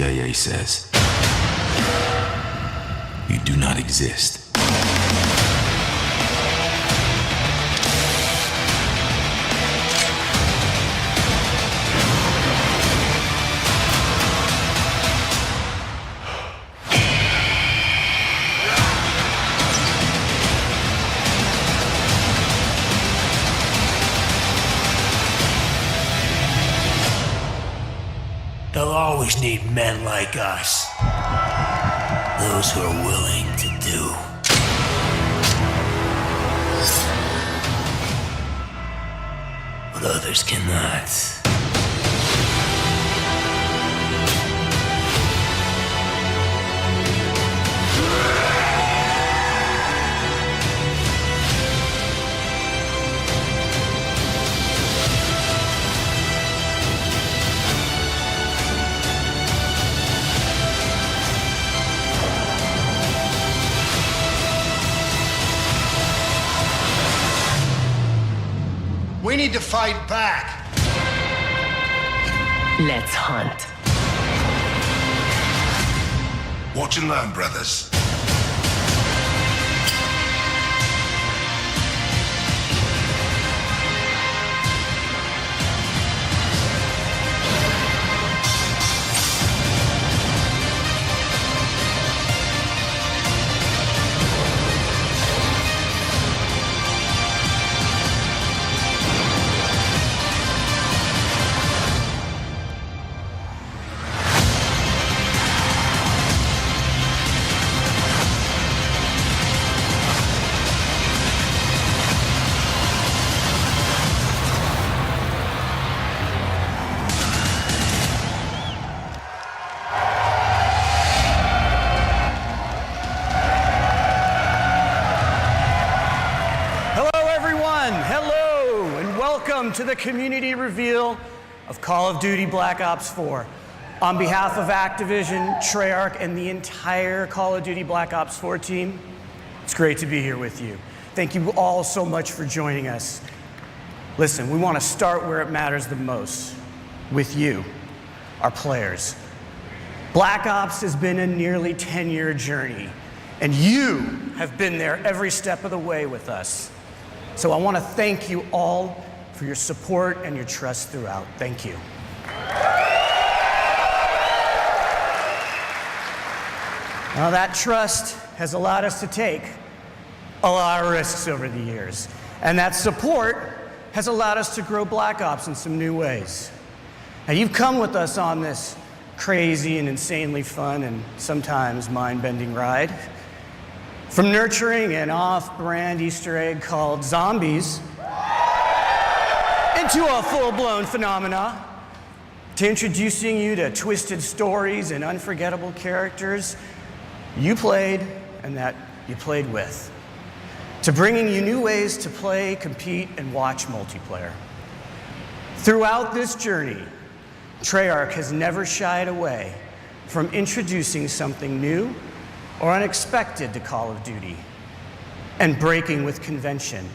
CIA says. You do not exist. They'll always need men like us. Those who are willing to do. What others cannot. We need to fight back. Let's hunt. Watch and learn, brothers. Welcome to the community reveal of Call of Duty Black Ops 4. On behalf of Activision, Treyarch, and the entire Call of Duty Black Ops 4 team, it's great to be here with you. Thank you all so much for joining us. Listen, we want to start where it matters the most, with you, our players. Black Ops has been a nearly 10-year journey, and you have been there every step of the way with us. So I want to thank you all for your support and your trust throughout. Thank you. Now, that trust has allowed us to take a lot of risks over the years, and that support has allowed us to grow Black Ops in some new ways. Now, you've come with us on this crazy and insanely fun and sometimes mind-bending ride. From nurturing an off-brand Easter egg called zombies into a full-blown phenomena, to introducing you to twisted stories and unforgettable characters you played and that you played with, to bringing you new ways to play, compete, and watch multiplayer. Throughout this journey, Treyarch has never shied away from introducing something new or unexpected to Call of Duty and breaking with convention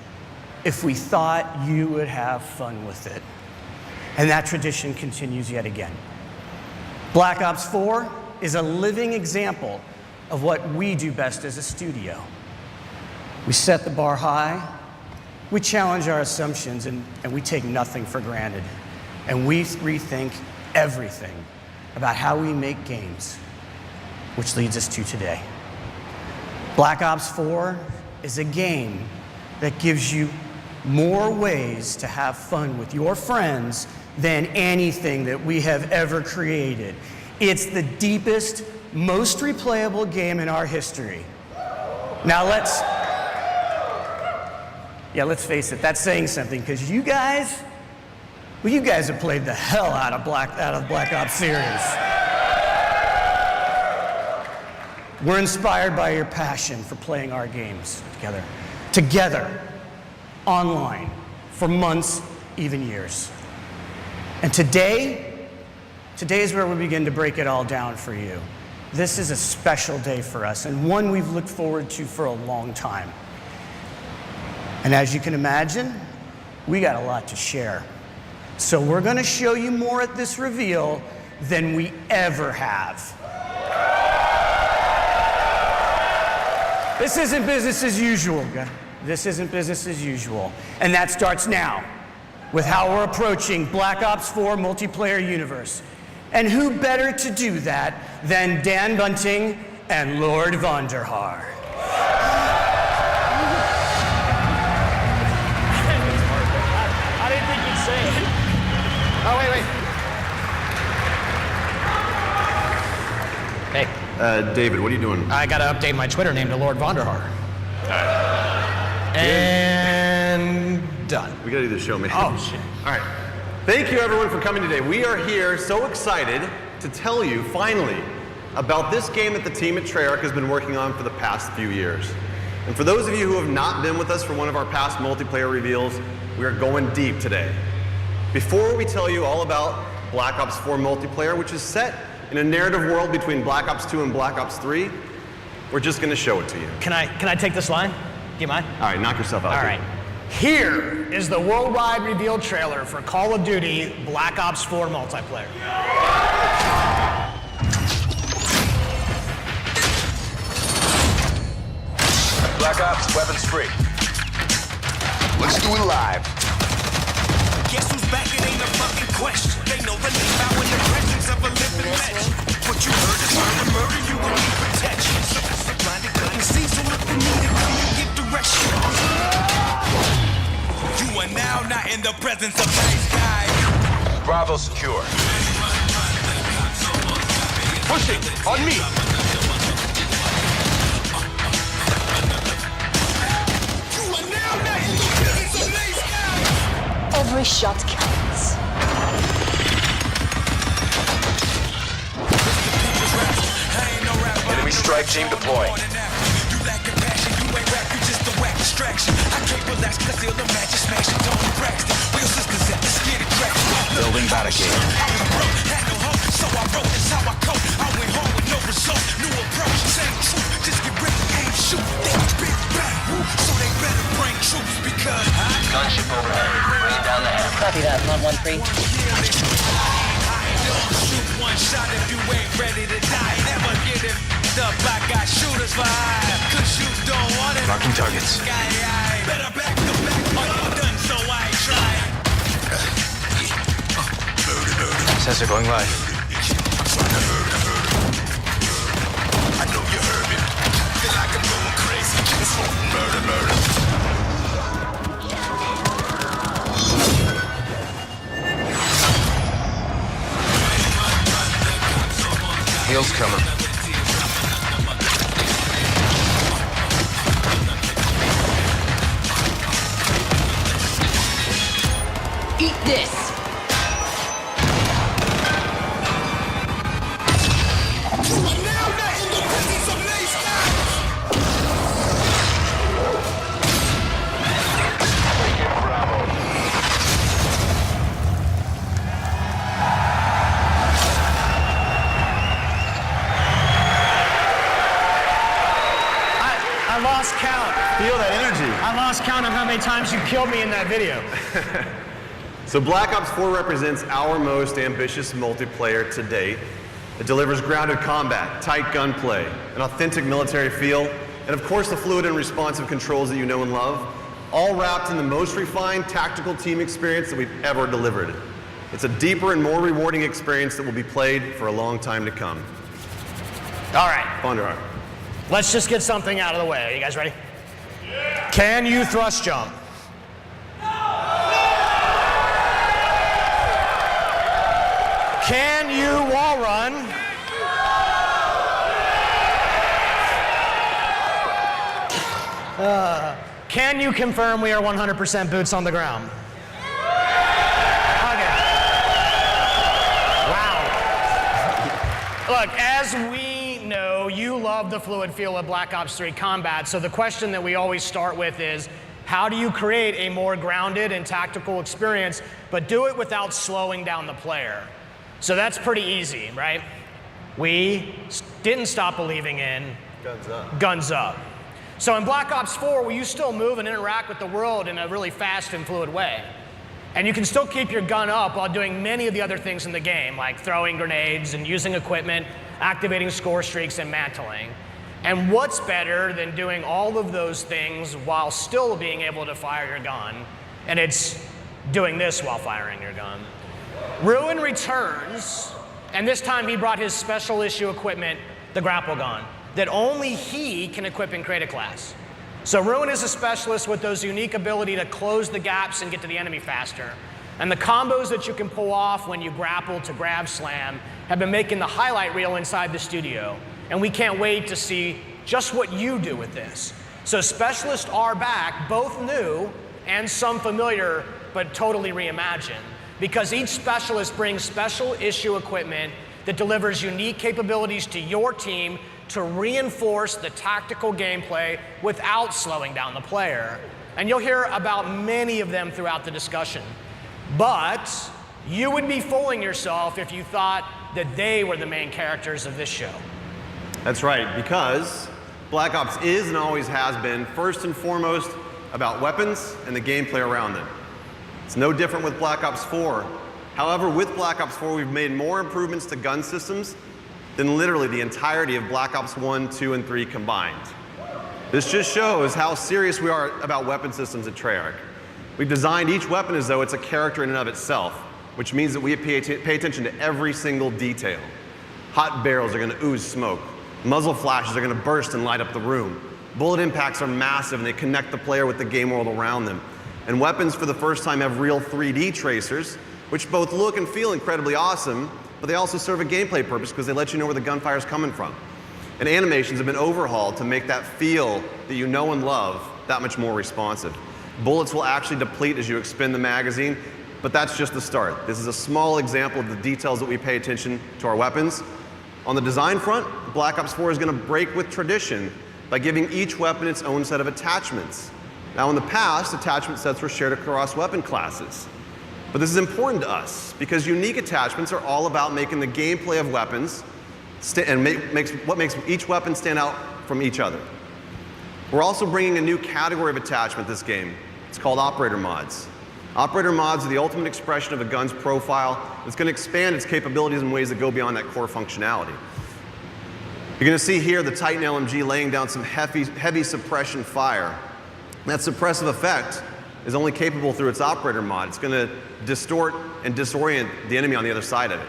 if we thought you would have fun with it. And that tradition continues yet again. Black Ops 4 is a living example of what we do best as a studio. We set the bar high, we challenge our assumptions, and we take nothing for granted. And we rethink everything about how we make games, which leads us to today. Black Ops 4 is a game that gives you more ways to have fun with your friends than anything that we have ever created. It's the deepest, most replayable game in our history. Now let's face it, that's saying something, because you guys have played the hell out of Black Ops series. We're inspired by your passion for playing our games together, online, for months, even years. And today is where we begin to break it all down for you. This is a special day for us, and one we've looked forward to for a long time. And as you can imagine, we got a lot to share. So we're gonna show you more at this reveal than we ever have. This isn't business as usual, guys. This isn't business as usual. And that starts now with how we're approaching Black Ops 4 multiplayer universe. And who better to do that than Dan Bunting and Lord Vonderhaar. I didn't think you'd say it. Oh, wait. Hey. David, what are you doing? I gotta update my Twitter name to Lord Vonderhaar. And done. We gotta do the show, man. Oh, shit. All right. Thank you, everyone, for coming today. We are here so excited to tell you, finally, about this game that the team at Treyarch has been working on for the past few years. And for those of you who have not been with us for one of our past multiplayer reveals, we are going deep today. Before we tell you all about Black Ops 4 multiplayer, which is set in a narrative world between Black Ops 2 and Black Ops 3, we're just going to show it to you. Can I take this line? Do you mind? All right, knock yourself out. All right. Here is the worldwide reveal trailer for Call of Duty Black Ops 4 multiplayer. Black Ops, weapons free. Let's do it live. Guess who's back? It ain't a fucking question. They know the name out in the presence of a living legend. What you heard is murder, you will need protection. So blinded, couldn't see, so if you need it, come and give direction. You are now not in the presence of nice guys. Bravo secure. Pushing on me. You are now not in the presence of nice guys. Every shot counts. Enemy strike team deployed. You lack compassion, you ain't rap, you just a whack distraction. I can't relax, cause they'll imagine smashing Tony Braxton. Real sisters at the skinny crack. Building barricade. I was broke, had no hope, so I wrote this how I cope. I went home with no result, new approach, same truth. Just get ready, aim, shoot. They get big bang, so they better bring troops because Gunship overhead. Bring down the hammer. Copy that, 113. shoot one shot if you ain't ready to die. Never get it up, I got shooters for hire. Cause you don't want it. Marking targets. Better back the back, all done, so I ain't trying. Sensor going live. I know you heard me. Feel like I'm going crazy. It's murder, murder. Heels coming. Eat this! I lost count. Feel that energy. I lost count of how many times you killed me in that video. So Black Ops 4 represents our most ambitious multiplayer to date. It delivers grounded combat, tight gunplay, an authentic military feel, and of course the fluid and responsive controls that you know and love, all wrapped in the most refined tactical team experience that we've ever delivered. It's a deeper and more rewarding experience that will be played for a long time to come. All right, Vonderhaar. let's just get something out of the way. Are you guys ready? Yeah. Can you thrust jump? Can you wall run? Can you confirm we are 100% boots on the ground? Okay. Wow. Look, as we know, you love the fluid feel of Black Ops 3 combat, so the question that we always start with is, how do you create a more grounded and tactical experience, but do it without slowing down the player? So that's pretty easy, right? We didn't stop believing in Guns up. guns up. So in Black Ops 4, will you still move and interact with the world in a really fast and fluid way? And you can still keep your gun up while doing many of the other things in the game, like throwing grenades and using equipment, activating score streaks, and mantling. And what's better than doing all of those things while still being able to fire your gun? And it's doing this while firing your gun. Ruin returns, and this time he brought his special issue equipment, the grapple gun, that only he can equip and create a class. So Ruin is a specialist with those unique ability to close the gaps and get to the enemy faster. And the combos that you can pull off when you grapple to grab slam have been making the highlight reel inside the studio. And we can't wait to see just what you do with this. So specialists are back, both new and some familiar, but totally reimagined. Because each specialist brings special issue equipment that delivers unique capabilities to your team to reinforce the tactical gameplay without slowing down the player. And you'll hear about many of them throughout the discussion. But you would be fooling yourself if you thought that they were the main characters of this show. That's right, because Black Ops is and always has been first and foremost about weapons and the gameplay around them. It's no different with Black Ops 4. However, with Black Ops 4, we've made more improvements to gun systems than literally the entirety of Black Ops 1, 2, and 3 combined. This just shows how serious we are about weapon systems at Treyarch. We've designed each weapon as though it's a character in and of itself, which means that we pay attention to every single detail. Hot barrels are going to ooze smoke. Muzzle flashes are going to burst and light up the room. Bullet impacts are massive and they connect the player with the game world around them. And weapons for the first time have real 3D tracers, which both look and feel incredibly awesome, but they also serve a gameplay purpose because they let you know where the gunfire is coming from. And animations have been overhauled to make that feel that you know and love that much more responsive. Bullets will actually deplete as you expend the magazine, but that's just the start. This is a small example of the details that we pay attention to our weapons. On the design front, Black Ops 4 is going to break with tradition by giving each weapon its own set of attachments. Now in the past, attachment sets were shared across weapon classes. But this is important to us because unique attachments are all about making the gameplay of weapons and what makes each weapon stand out from each other. We're also bringing a new category of attachment this game. It's called operator mods. Operator mods are the ultimate expression of a gun's profile. It's going to expand its capabilities in ways that go beyond that core functionality. You're going to see here the Titan LMG laying down some heavy suppression fire. That suppressive effect is only capable through its operator mod. It's going to distort and disorient the enemy on the other side of it.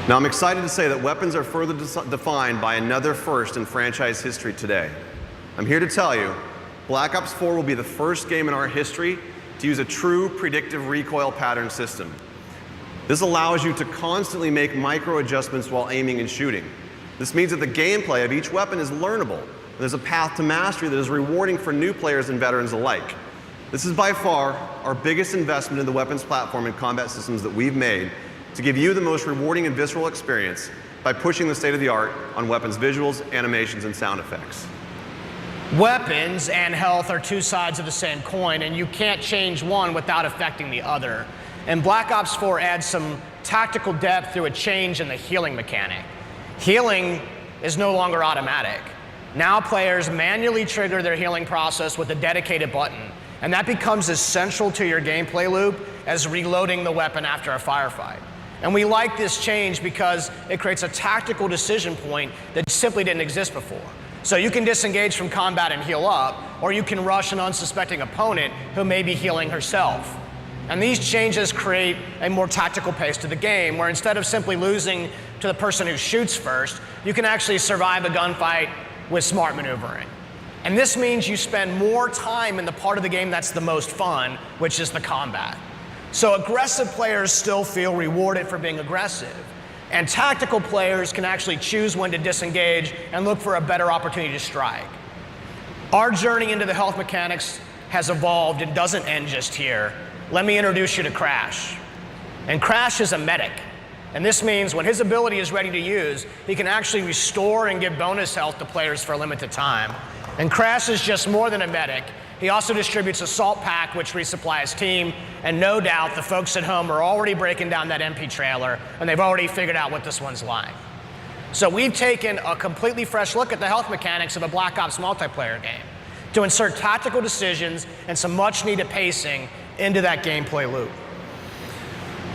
Now I'm excited to say that weapons are further defined by another first in franchise history today. I'm here to tell you, Black Ops 4 will be the first game in our history to use a true predictive recoil pattern system. This allows you to constantly make micro adjustments while aiming and shooting. This means that the gameplay of each weapon is learnable. There's a path to mastery that is rewarding for new players and veterans alike. This is by far our biggest investment in the weapons platform and combat systems that we've made to give you the most rewarding and visceral experience by pushing the state of the art on weapons visuals, animations, and sound effects. Weapons and health are two sides of the same coin, and you can't change one without affecting the other. And Black Ops 4 adds some tactical depth through a change in the healing mechanic. Healing is no longer automatic. Now players manually trigger their healing process with a dedicated button, and that becomes as central to your gameplay loop as reloading the weapon after a firefight. And we like this change because it creates a tactical decision point that simply didn't exist before. So you can disengage from combat and heal up, or you can rush an unsuspecting opponent who may be healing herself. And these changes create a more tactical pace to the game, where instead of simply losing to the person who shoots first, you can actually survive a gunfight with smart maneuvering. And this means you spend more time in the part of the game that's the most fun, which is the combat. So aggressive players still feel rewarded for being aggressive. And tactical players can actually choose when to disengage and look for a better opportunity to strike. Our journey into the health mechanics has evolved and doesn't end just here. Let me introduce you to Crash. And Crash is a medic. And this means when his ability is ready to use, he can actually restore and give bonus health to players for a limited time. And Crash is just more than a medic. He also distributes a salt pack, which resupplies his team. And no doubt the folks at home are already breaking down that MP trailer, and they've already figured out what this one's like. So we've taken a completely fresh look at the health mechanics of a Black Ops multiplayer game. to insert tactical decisions and some much needed pacing into that gameplay loop.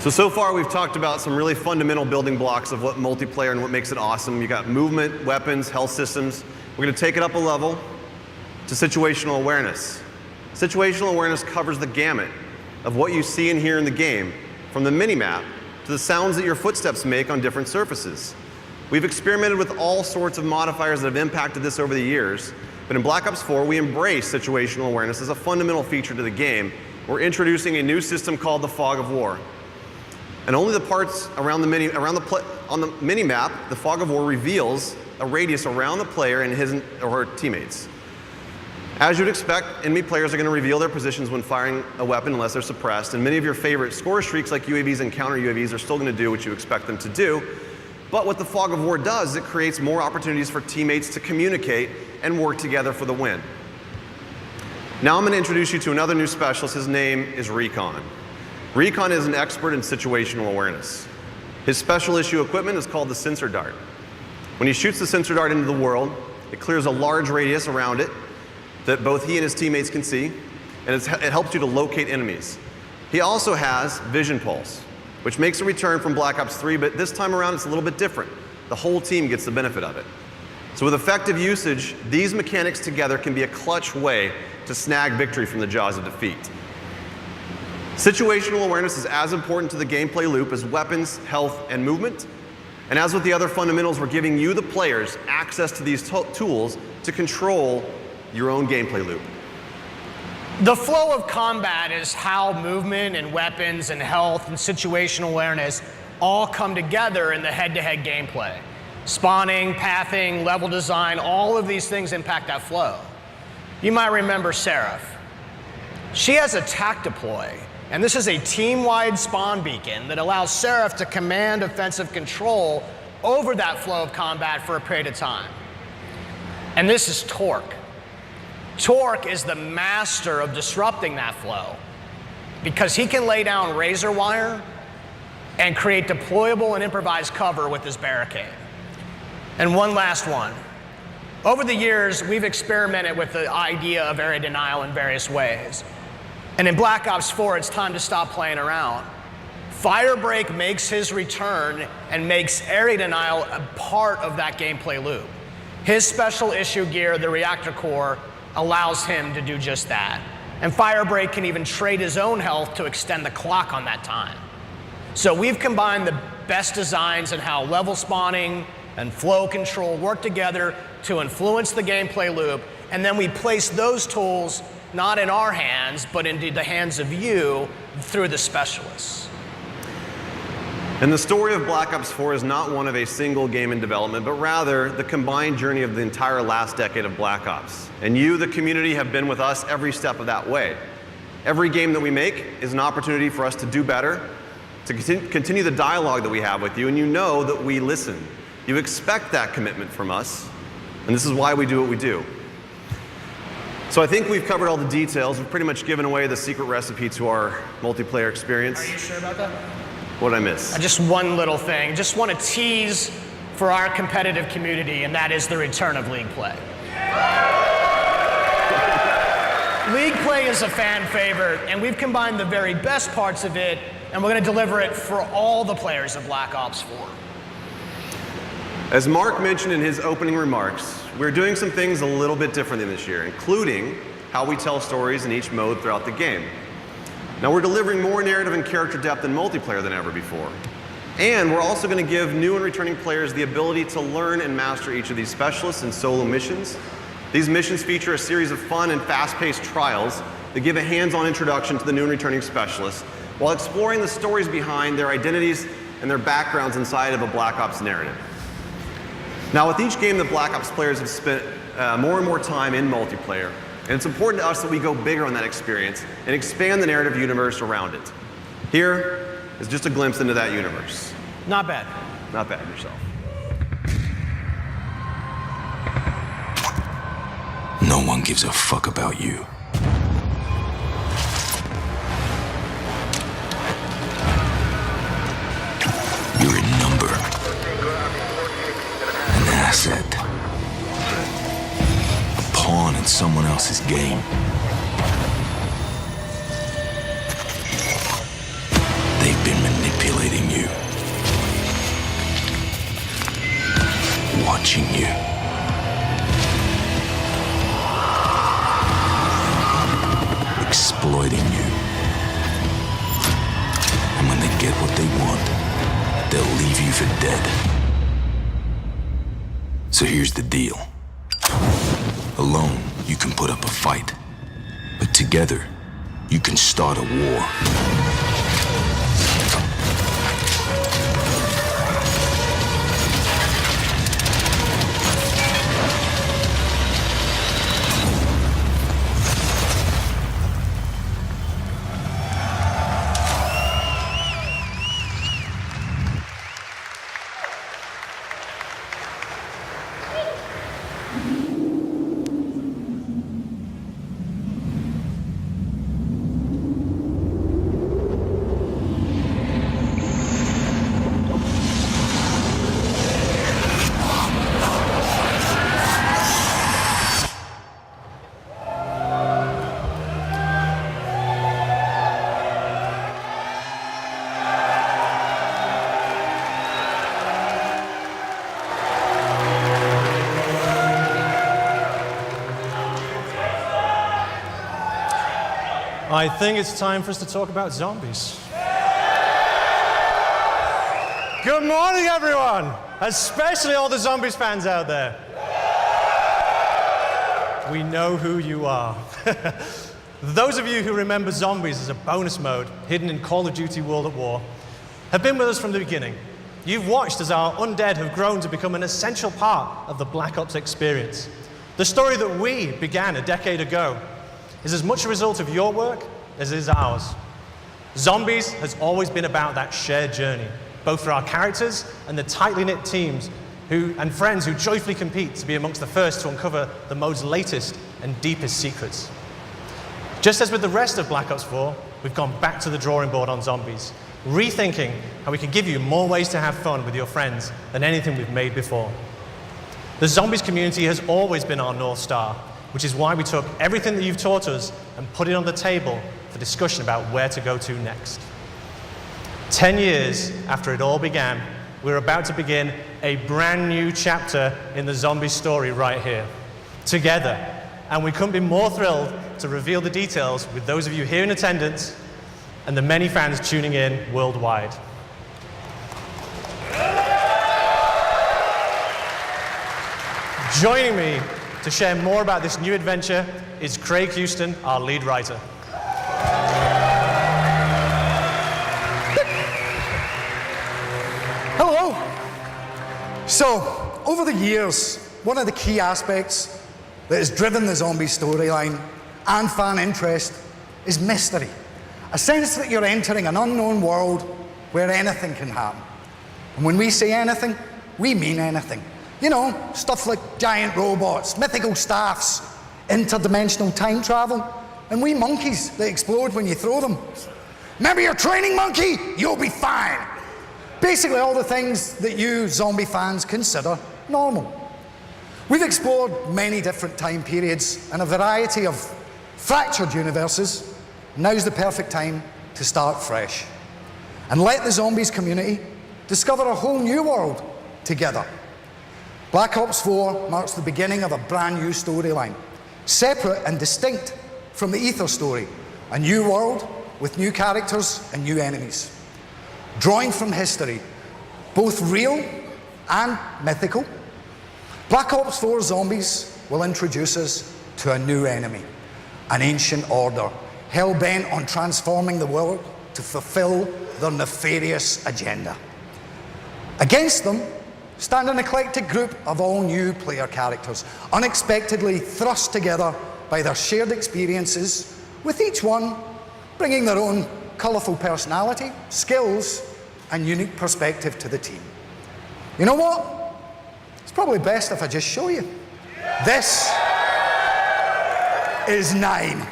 So far we've talked about some really fundamental building blocks of what multiplayer and what makes it awesome. You got movement, weapons, health systems. We're going to take it up a level to situational awareness. Situational awareness covers the gamut of what you see and hear in the game, from the minimap to the sounds that your footsteps make on different surfaces. We've experimented with all sorts of modifiers that have impacted this over the years, but in Black Ops 4 we embrace situational awareness as a fundamental feature to the game. We're introducing a new system called the Fog of War. And only the parts around on the minimap, the Fog of War reveals a radius around the player and his or her teammates. As you'd expect, enemy players are going to reveal their positions when firing a weapon unless they're suppressed, and many of your favorite score streaks like UAVs and counter UAVs are still going to do what you expect them to do. But what the Fog of War does is it creates more opportunities for teammates to communicate and work together for the win. Now I'm going to introduce you to another new specialist. His name is Recon. Recon is an expert in situational awareness. His special issue equipment is called the Sensor Dart. When he shoots the Sensor Dart into the world, it clears a large radius around it that both he and his teammates can see, and it helps you to locate enemies. He also has Vision Pulse, which makes a return from Black Ops 3, but this time around it's a little bit different. The whole team gets the benefit of it. So with effective usage, these mechanics together can be a clutch way to snag victory from the jaws of defeat. Situational awareness is as important to the gameplay loop as weapons, health, and movement. And as with the other fundamentals, we're giving you, the players, access to these tools to control your own gameplay loop. The flow of combat is how movement and weapons and health and situational awareness all come together in the head-to-head gameplay. Spawning, pathing, level design, all of these things impact that flow. You might remember Seraph. She has a TAC deploy, and this is a team-wide spawn beacon that allows Seraph to command offensive control over that flow of combat for a period of time. And this is Torque. Torque is the master of disrupting that flow because he can lay down razor wire and create deployable and improvised cover with his barricade. And one last one. Over the years, we've experimented with the idea of area denial in various ways. And in Black Ops 4, it's time to stop playing around. Firebreak makes his return and makes area denial a part of that gameplay loop. His special issue gear, the Reactor Core, allows him to do just that. And Firebreak can even trade his own health to extend the clock on that time. So we've combined the best designs in how level spawning and flow control work together to influence the gameplay loop, and then we place those tools not in our hands, but into the hands of you through the specialists. And the story of Black Ops 4 is not one of a single game in development, but rather the combined journey of the entire last decade of Black Ops. And you, the community, have been with us every step of that way. Every game that we make is an opportunity for us to do better, to continue the dialogue that we have with you, and you know that we listen. You expect that commitment from us, and this is why we do what we do. So I think we've covered all the details. We've pretty much given away the secret recipe to our multiplayer experience. Are you sure about that? What did I miss? Just one little thing. Just want to tease for our competitive community, and that is the return of League Play. League Play is a fan favorite, and we've combined the very best parts of it, and we're going to deliver it for all the players of Black Ops 4. As Mark mentioned in his opening remarks, we're doing some things a little bit differently this year, including how we tell stories in each mode throughout the game. Now we're delivering more narrative and character depth in multiplayer than ever before. And we're also going to give new and returning players the ability to learn and master each of these specialists in solo missions. These missions feature a series of fun and fast-paced trials that give a hands-on introduction to the new and returning specialists while exploring the stories behind their identities and their backgrounds inside of a Black Ops narrative. Now with each game, the Black Ops players have spent more and more time in multiplayer. And it's important to us that we go bigger on that experience and expand the narrative universe around it. Here is just a glimpse into that universe. Not bad. Not bad yourself. No one gives a fuck about you. You're a number. An asset. A pawn in playing someone else's game. They've been manipulating you. Watching you. Exploiting you. And when they get what they want, they'll leave you for dead. So here's the deal. Alone, you can put up a fight. But together, you can start a war. I think it's time for us to talk about zombies. Good morning, everyone, especially all the Zombies fans out there. We know who you are. Those of you who remember Zombies as a bonus mode hidden in Call of Duty World at War have been with us from the beginning. You've watched as our undead have grown to become an essential part of the Black Ops experience. The story that we began a decade ago is as much a result of your work as it is ours. Zombies has always been about that shared journey, both for our characters and the tightly knit teams and friends who joyfully compete to be amongst the first to uncover the mode's latest and deepest secrets. Just as with the rest of Black Ops 4, we've gone back to the drawing board on zombies, rethinking how we can give you more ways to have fun with your friends than anything we've made before. The Zombies community has always been our North Star, which is why we took everything that you've taught us and put it on the table for discussion about where to go to next. 10 years after it all began, we're about to begin a brand new chapter in the zombie story right here, together. And we couldn't be more thrilled to reveal the details with those of you here in attendance and the many fans tuning in worldwide. Joining me to share more about this new adventure is Craig Houston, our lead writer. Hello. So, over the years, one of the key aspects that has driven the zombie storyline and fan interest is mystery. A sense that you're entering an unknown world where anything can happen. And when we say anything, we mean anything. You know, stuff like giant robots, mythical staffs, interdimensional time travel, and wee monkeys that explode when you throw them. Remember your training monkey? You'll be fine. Basically all the things that you zombie fans consider normal. We've explored many different time periods and a variety of fractured universes. Now's the perfect time to start fresh and let the zombies community discover a whole new world together. Black Ops 4 marks the beginning of a brand new storyline, separate and distinct from the Ether story, a new world with new characters and new enemies. Drawing from history, both real and mythical, Black Ops 4 Zombies will introduce us to a new enemy, an ancient order, hell-bent on transforming the world to fulfill their nefarious agenda. Against them stand an eclectic group of all new player characters, unexpectedly thrust together by their shared experiences, with each one bringing their own colourful personality, skills, and unique perspective to the team. You know what? It's probably best if I just show you. This is 9.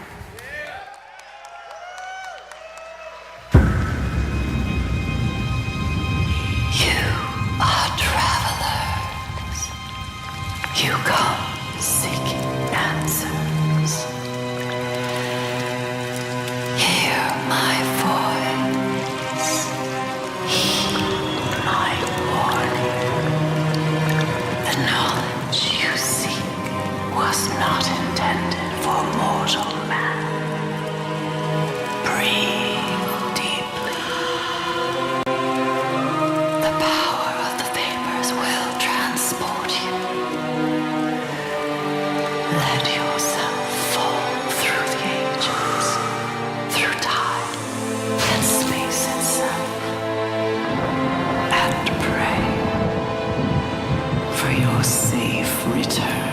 You come seeking answers. your safe return.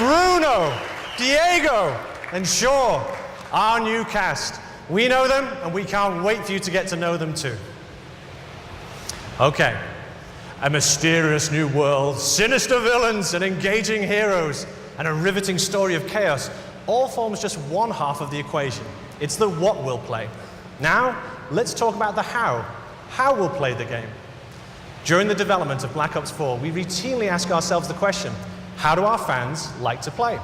Bruno, Diego, and Shaw, our new cast. We know them, and we can't wait for you to get to know them too. Okay, a mysterious new world, sinister villains, and engaging heroes, and a riveting story of chaos all forms just one half of the equation. It's the what we'll play. Now, let's talk about the how. How we'll play the game. During the development of Black Ops 4, we routinely ask ourselves the question, how do our fans like to play?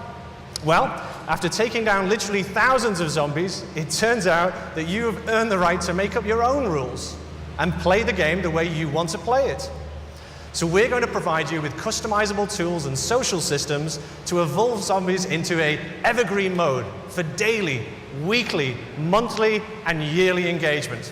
Well, after taking down literally thousands of zombies, it turns out that you have earned the right to make up your own rules and play the game the way you want to play it. So we're going to provide you with customizable tools and social systems to evolve zombies into an evergreen mode for daily, weekly, monthly, and yearly engagement.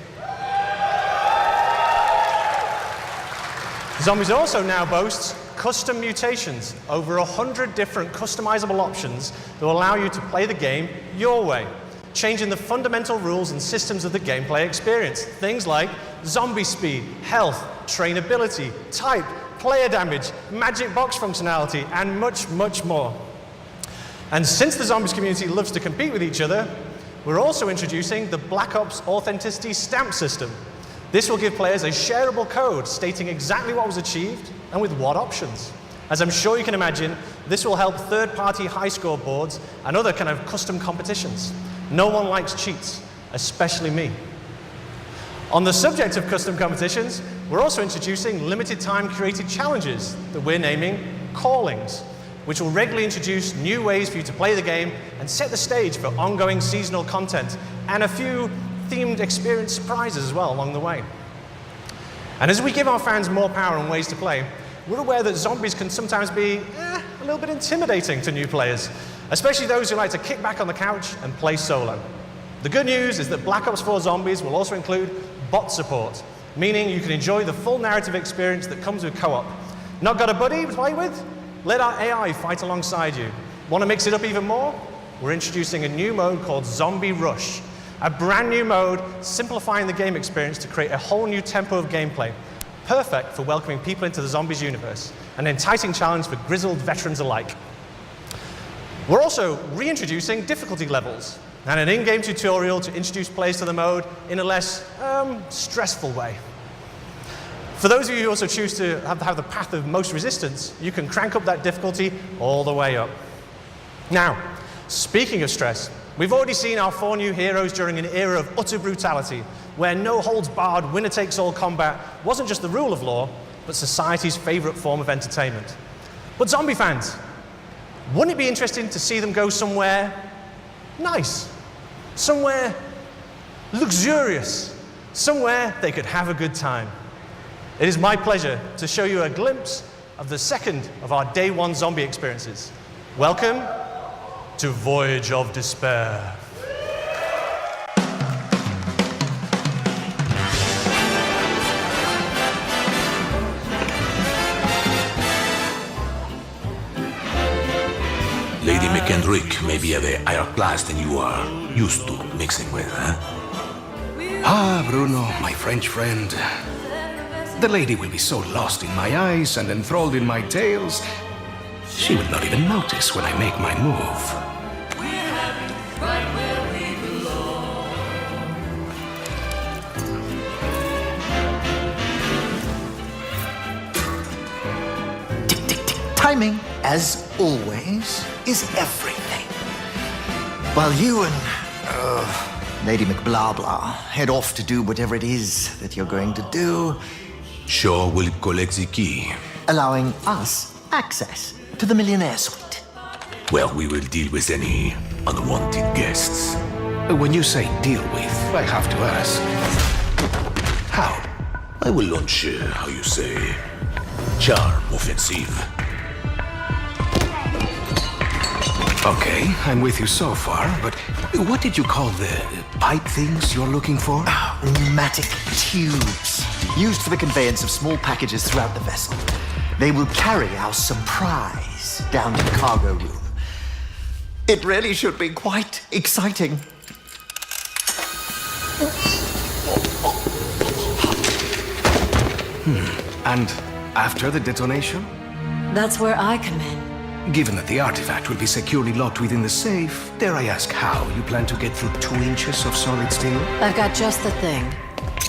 Zombies also now boasts custom mutations, over 100 different customizable options that will allow you to play the game your way, changing the fundamental rules and systems of the gameplay experience. Things like zombie speed, health, trainability, type, player damage, magic box functionality, and much, much more. And since the Zombies community loves to compete with each other, we're also introducing the Black Ops Authenticity Stamp System. This will give players a shareable code stating exactly what was achieved and with what options. As I'm sure you can imagine, this will help third-party high score boards and other kind of custom competitions. No one likes cheats, especially me. On the subject of custom competitions, we're also introducing limited time created challenges that we're naming Callings, which will regularly introduce new ways for you to play the game and set the stage for ongoing seasonal content and a few themed experience surprises as well along the way. And as we give our fans more power and ways to play, we're aware that zombies can sometimes be a little bit intimidating to new players, especially those who like to kick back on the couch and play solo. The good news is that Black Ops 4 Zombies will also include bot support, meaning you can enjoy the full narrative experience that comes with co-op. Not got a buddy to play with? Let our AI fight alongside you. Want to mix it up even more? We're introducing a new mode called Zombie Rush, a brand new mode simplifying the game experience to create a whole new tempo of gameplay, perfect for welcoming people into the Zombies universe, an enticing challenge for grizzled veterans alike. We're also reintroducing difficulty levels and an in-game tutorial to introduce players to the mode in a less stressful way. For those of you who also choose to have the path of most resistance, you can crank up that difficulty all the way up. Now, speaking of stress, we've already seen our 4 new heroes during an era of utter brutality, where no-holds-barred, winner-takes-all combat wasn't just the rule of law, but society's favorite form of entertainment. But zombie fans, wouldn't it be interesting to see them go somewhere nice, somewhere luxurious, somewhere they could have a good time? It is my pleasure to show you a glimpse of the second of our Day 1 zombie experiences. Welcome to Voyage of Despair. Lady McKendrick may be of a higher class than you are used to mixing with, huh? Ah, Bruno, my French friend. The lady will be so lost in my eyes and enthralled in my tales, she will not even notice when I make my move. Timing, as always, is everything. While you and Lady McBlahblah head off to do whatever it is that you're going to do, Shaw will collect the key. allowing us access to the Millionaire Suite. Well, we will deal with any unwanted guests. When you say deal with, I have to ask, how? I will launch, how you say, charm offensive. Okay, I'm with you so far, but what did you call the pipe things you're looking for? Pneumatic tubes, used for the conveyance of small packages throughout the vessel. They will carry our surprise down to the cargo room. It really should be quite exciting. And after the detonation? That's where I come in. Given that the artifact will be securely locked within the safe, dare I ask how you plan to get through 2 inches of solid steel? I've got just the thing.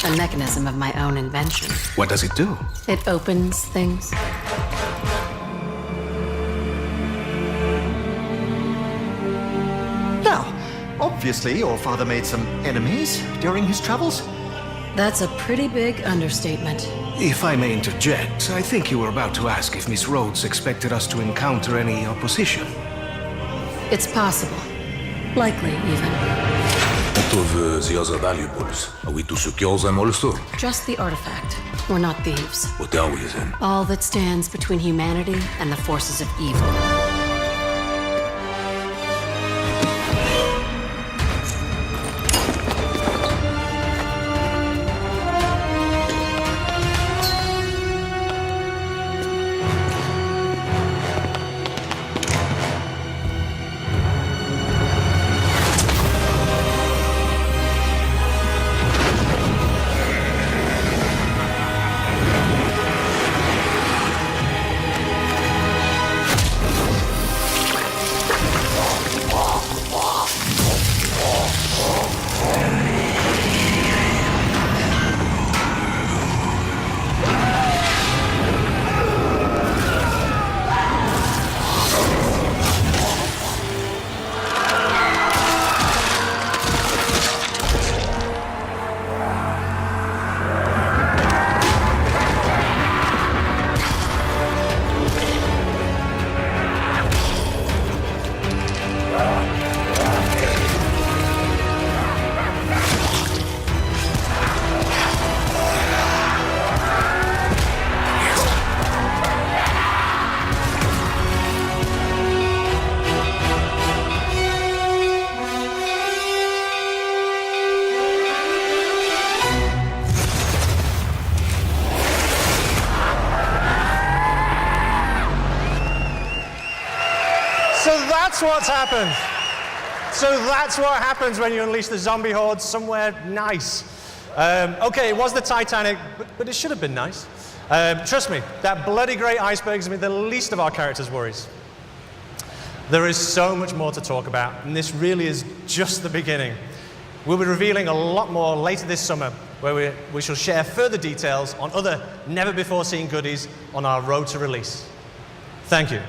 A mechanism of my own invention. What does it do? It opens things. Now, obviously your father made some enemies during his travels. That's a pretty big understatement. If I may interject, I think you were about to ask if Miss Rhodes expected us to encounter any opposition. It's possible. Likely, even. What of the other valuables? Are we to secure them also? Just the artifact. We're not thieves. What are we then? All that stands between humanity and the forces of evil. that's what's happened. So that's what happens when you unleash the zombie horde somewhere nice. Okay, it was the Titanic, but it should have been nice. Trust me, that bloody great iceberg is the least of our characters' worries. There is so much more to talk about, and this really is just the beginning. We'll be revealing a lot more later this summer, where we shall share further details on other never-before-seen goodies on our road to release. Thank you.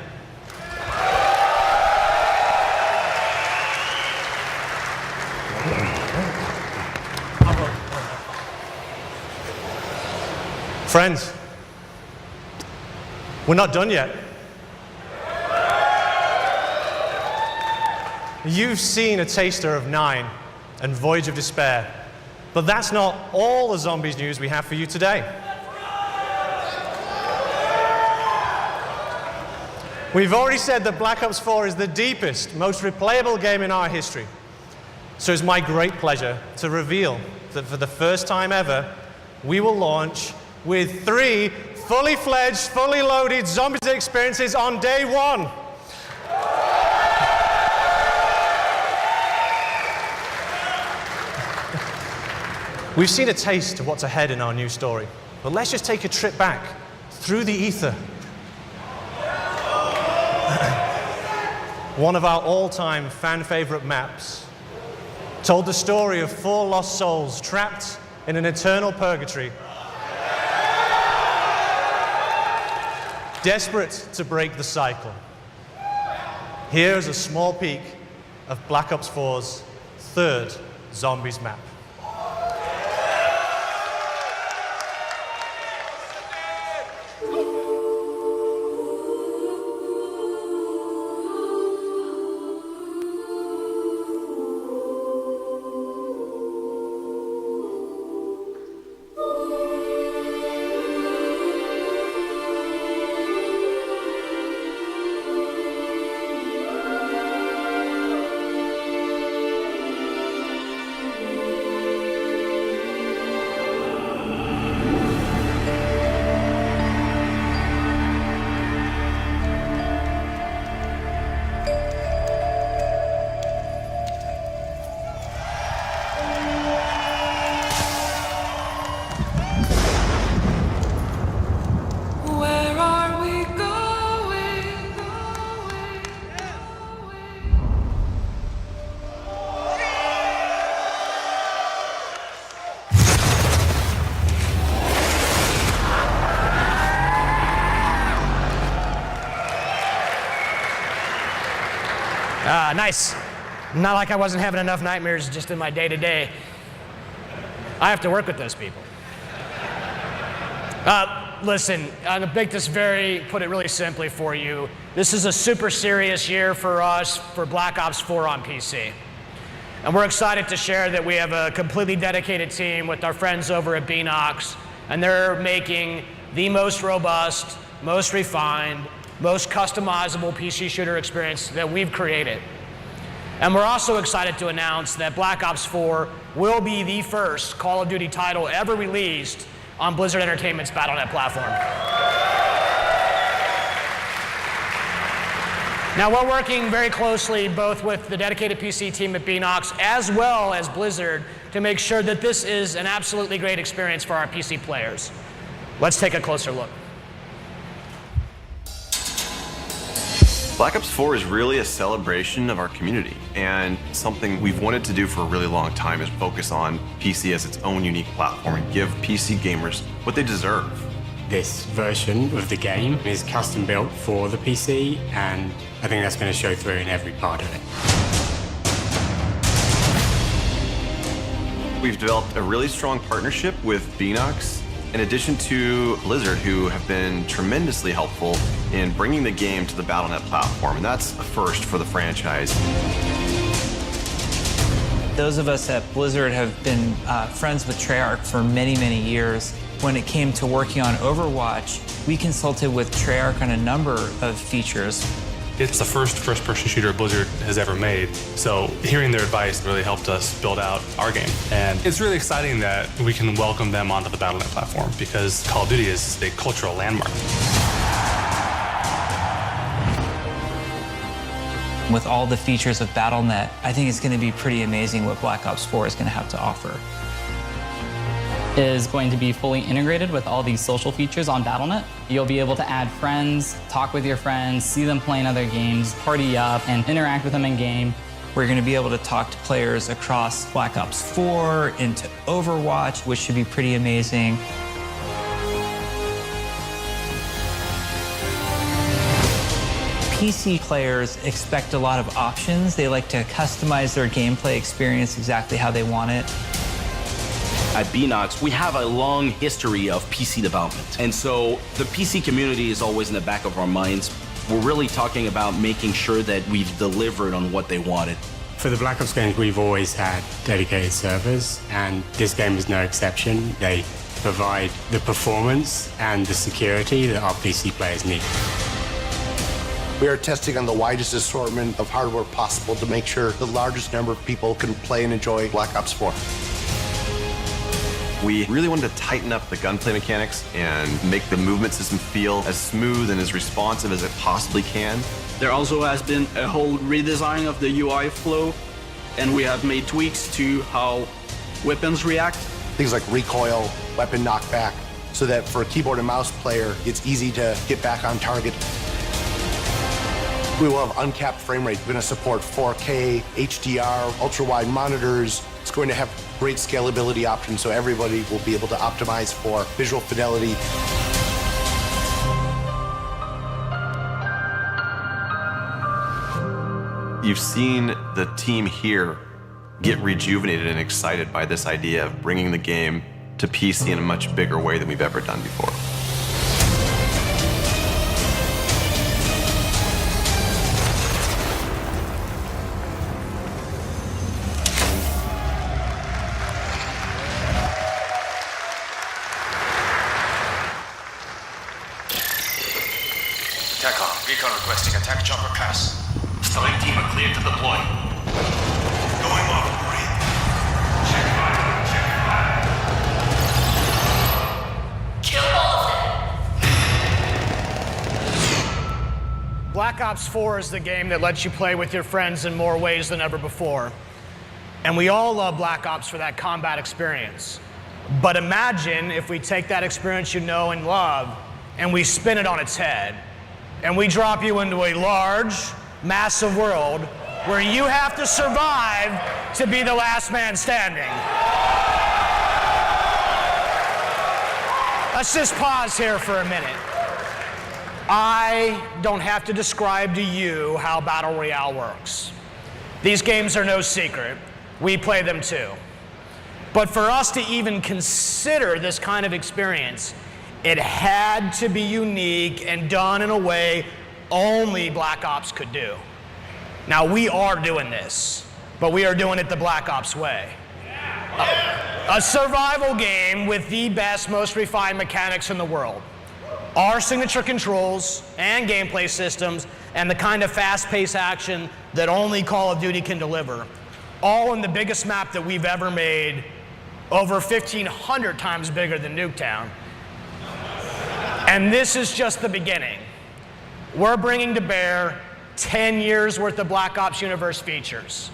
Friends, we're not done yet. You've seen a taster of 9 and Voyage of Despair, but that's not all the zombies news we have for you today. We've already said that Black Ops 4 is the deepest, most replayable game in our history. So it's my great pleasure to reveal that for the first time ever, we will launch with 3 fully fledged, fully loaded zombies experiences on day 1. We've seen a taste of what's ahead in our new story, but let's just take a trip back through the ether. One of our all-time fan-favorite maps told the story of 4 lost souls trapped in an eternal purgatory, desperate to break the cycle. Here's a small peek of Black Ops 4's 3rd Zombies map. Nice. Not like I wasn't having enough nightmares just in my day-to-day. I have to work with those people. Listen, I'm gonna make this put it really simply for you. This is a super serious year for us for Black Ops 4 on PC. And we're excited to share that we have a completely dedicated team with our friends over at Beenox, and they're making the most robust, most refined, most customizable PC shooter experience that we've created. And we're also excited to announce that Black Ops 4 will be the first Call of Duty title ever released on Blizzard Entertainment's Battle.net platform. Now, we're working very closely both with the dedicated PC team at Beenox as well as Blizzard to make sure that this is an absolutely great experience for our PC players. Let's take a closer look. Black Ops 4 is really a celebration of our community, and something we've wanted to do for a really long time is focus on PC as its own unique platform and give PC gamers what they deserve. This version of the game is custom built for the PC, and I think that's going to show through in every part of it. We've developed a really strong partnership with Beenox, in addition to Blizzard, who have been tremendously helpful in bringing the game to the Battle.net platform, and that's a first for the franchise. Those of us at Blizzard have been friends with Treyarch for many, many years. When it came to working on Overwatch, we consulted with Treyarch on a number of features. It's the first first-person shooter Blizzard has ever made, so hearing their advice really helped us build out our game. And it's really exciting that we can welcome them onto the Battle.net platform, because Call of Duty is a cultural landmark. With all the features of BattleNet, I think it's going to be pretty amazing what Black Ops 4 is going to have to offer. Is going to be fully integrated with all these social features on BattleNet. You'll be able to add friends, talk with your friends, see them playing other games, party up, and interact with them in-game. We're going to be able to talk to players across Black Ops 4 into Overwatch, which should be pretty amazing. PC players expect a lot of options. They like to customize their gameplay experience exactly how they want it. At Beenox, we have a long history of PC development. And so the PC community is always in the back of our minds. We're really talking about making sure that we've delivered on what they wanted. For the Black Ops games, we've always had dedicated servers, and this game is no exception. They provide the performance and the security that our PC players need. We are testing on the widest assortment of hardware possible to make sure the largest number of people can play and enjoy Black Ops 4. We really wanted to tighten up the gunplay mechanics and make the movement system feel as smooth and as responsive as it possibly can. There also has been a whole redesign of the UI flow, and we have made tweaks to how weapons react. Things like recoil, weapon knockback, so that for a keyboard and mouse player, it's easy to get back on target. We will have uncapped frame rate. We're going to support 4K, HDR, ultra-wide monitors. It's going to have great scalability options, so everybody will be able to optimize for visual fidelity. You've seen the team here get rejuvenated and excited by this idea of bringing the game to PC in a much bigger way than we've ever done before. TACOM, recon requesting attack chopper pass. Select team are cleared to deploy. Going off grid. Check fire, check fire. Kill all of them! Black Ops 4 is the game that lets you play with your friends in more ways than ever before. And we all love Black Ops for that combat experience. But imagine if we take that experience you know and love and we spin it on its head. And we drop you into a large, massive world where you have to survive to be the last man standing. Let's just pause here for a minute. I don't have to describe to you how Battle Royale works. These games are no secret. We play them too. But for us to even consider this kind of experience, it had to be unique and done in a way only Black Ops could do. Now, we are doing this, but we are doing it the Black Ops way. A survival game with the best, most refined mechanics in the world. Our signature controls and gameplay systems and the kind of fast-paced action that only Call of Duty can deliver. All in the biggest map that we've ever made, over 1,500 times bigger than Nuketown. And this is just the beginning. We're bringing to bear 10 years worth of Black Ops Universe features.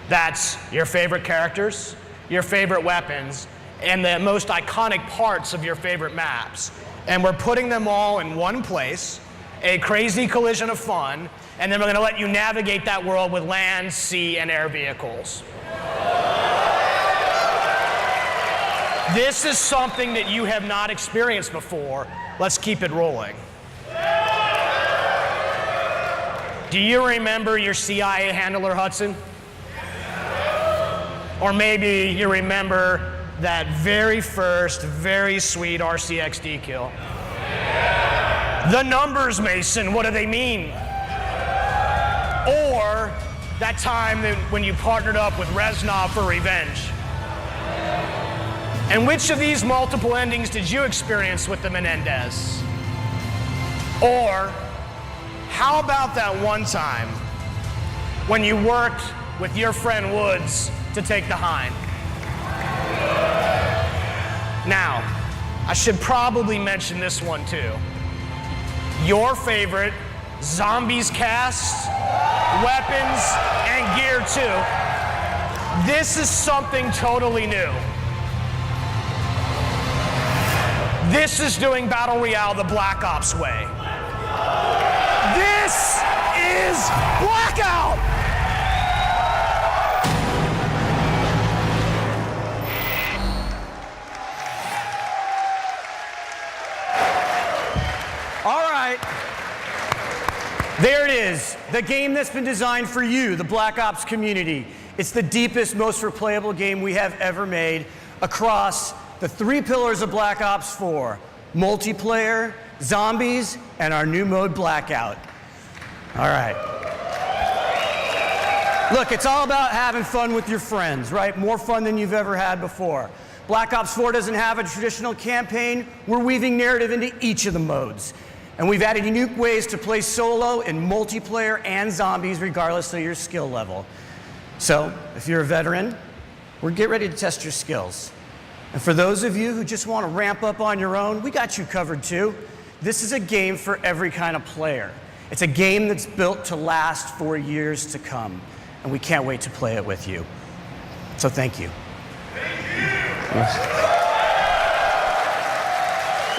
That's your favorite characters, your favorite weapons, and the most iconic parts of your favorite maps. And we're putting them all in one place, a crazy collision of fun, and then we're going to let you navigate that world with land, sea, and air vehicles. This is something that you have not experienced before. Let's keep it rolling. Do you remember your CIA handler, Hudson? Or maybe you remember that very first, very sweet RCXD kill. The numbers, Mason, what do they mean? Or that time when you partnered up with Reznov for revenge. And which of these multiple endings did you experience with the Menendez? Or how about that one time when you worked with your friend Woods to take the Hind? Now, I should probably mention this one too. Your favorite zombies cast, weapons, and gear too. This is something totally new. This is doing Battle Royale the Black Ops way. This is Blackout! All right. There it is, the game that's been designed for you, the Black Ops community. It's the deepest, most replayable game we have ever made across the 3 pillars of Black Ops 4, multiplayer, zombies, and our new mode, Blackout. All right. Look, it's all about having fun with your friends, right? More fun than you've ever had before. Black Ops 4 doesn't have a traditional campaign. We're weaving narrative into each of the modes. And we've added unique ways to play solo in multiplayer and zombies, regardless of your skill level. So, if you're a veteran, we're get ready to test your skills. And for those of you who just want to ramp up on your own, we got you covered too. This is a game for every kind of player. It's a game that's built to last for years to come, and we can't wait to play it with you. So thank you.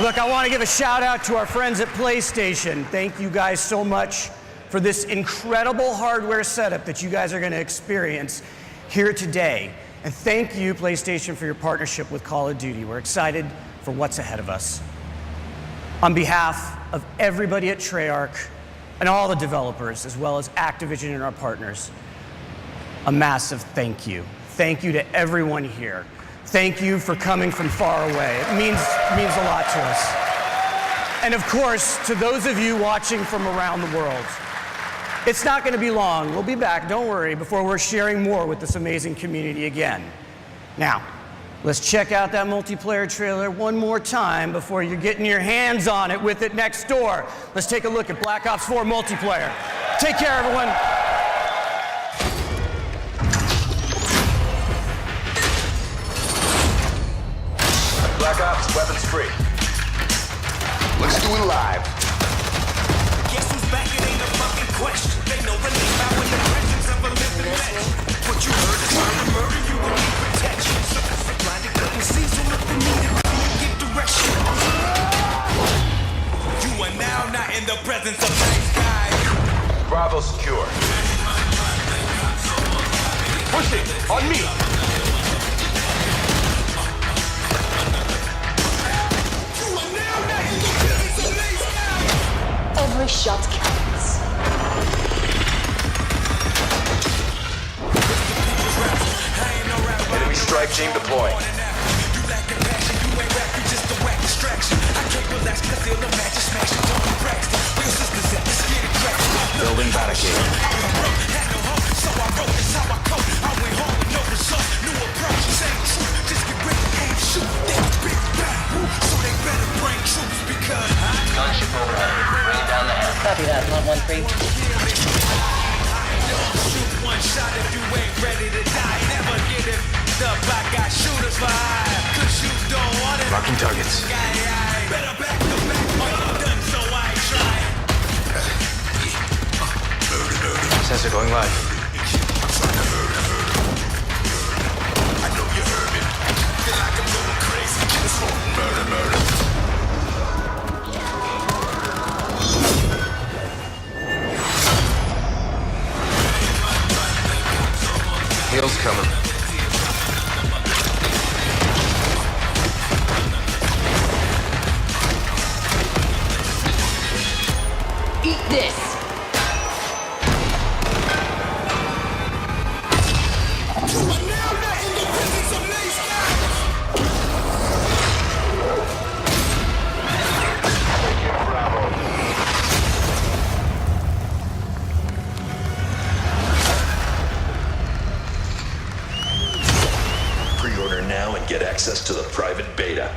Look, I want to give a shout out to our friends at PlayStation. Thank you guys so much for this incredible hardware setup that you guys are going to experience here today. And thank you, PlayStation, for your partnership with Call of Duty. We're excited for what's ahead of us. On behalf of everybody at Treyarch and all the developers, as well as Activision and our partners, a massive thank you. Thank you to everyone here. Thank you for coming from far away. It means a lot to us. And of course, to those of you watching from around the world, it's not going to be long. We'll be back, don't worry, before we're sharing more with this amazing community again. Now, let's check out that multiplayer trailer one more time before you're getting your hands on it with it next door. Let's take a look at Black Ops 4 multiplayer. Take care, everyone. Black Ops, weapons free. Let's do it live. Guess who's back? It ain't a fucking question. They know the name out in the presence of a living legend. What you heard is murder, you will need protection. So blinded couldn't see, so look to me to get direction. You are now not in the presence of nice guys. Bravo secure. Pushing, on me. Every shot counts. Enemy strike team deploying. Building barricade. Gunship overhead. Bring it down the head. Copy that, 113. Shoot one shot if you ain't ready to die. Never get it. The black guy shooters fire. Cause you don't want it. Marking targets. Better back to back. I'm done, so I ain't trying. Sensor going live. I know you heard me. Feel like I'm going crazy. Murder, murder. Heels coming. Eat this. Pre-order now and get access to the private beta.